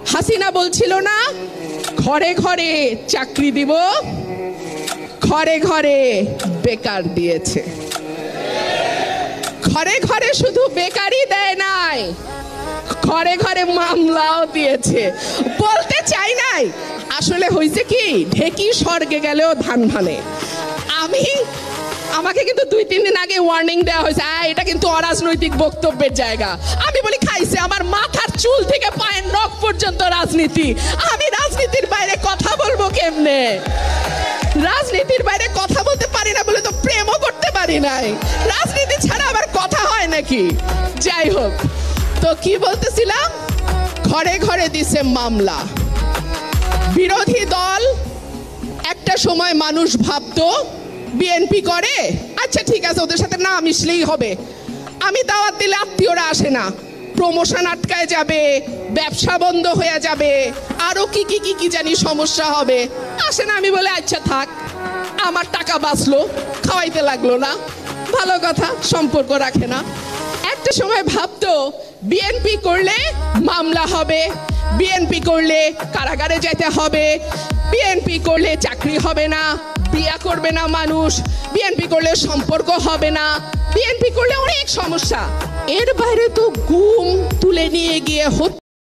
হাসিনা বলছিল না ঘরে ঘরে চাকরি দিব, ঘরে ঘরে বেকার দিয়েছে। ঘরে ঘরে শুধু বেকারই দেয় নাই, ঘরে ঘরে মামলাও দিয়েছে। বলতে চাই নাই, আসলে হয়েছে কি, ঢেকি স্বর্গে গেলেও ধান ভানে। আমাকে কিন্তু 2-3 দিন আগে ওয়ার্নিং দেওয়া হয়েছে, এটা কিন্তু অরাজনৈতিক বক্তব্যের জায়গা। আমি বলি খাইছে, আমার মাথার চুল থেকে পায়ের নখ পর্যন্ত রাজনীতি। আমি রাজনীতির বাইরে কথা বলবো কেমনে? রাজনীতির বাইরে কথা বলতে পারি না বলে তো প্রেমও করতে পারি নাই। রাজনীতি ছাড়া আবার কথা হয় নাকি? যাই হোক, তো কি বলতেছিলাম, ঘরে ঘরে দিছে মামলা। বিরোধী দল একটা সময় মানুষ ভাবতো বিএনপি করে, আচ্ছা ঠিক আছে ওদের সাথে না মিশলেই হবে। আমি দাওয়াত দিলে আত্মীয়রা আসে না, প্রমোশন আটকায় যাবে, ব্যবসা বন্ধ হয়ে যাবে, আরো কি কি কি কি জানি সমস্যা হবে, আসে না। আমি বলে আচ্ছা থাক, আমার টাকা বাঁচলো, খাওয়াইতে লাগলো না, ভালো কথা, সম্পর্ক রাখে না। একটা সময় ভাবতো বিএনপি করলে মামলা হবে, বিএনপি করলে কারাগারে যেতে হবে, বিএনপি করলে চাকরি হবে না, বিয়া করবে না মানুষ, বিএনপি করলে সম্পর্ক হবে না, বিএনপি করলে অনেক সমস্যা। এর বাইরে তো গুম তুলে নিয়ে গিয়ে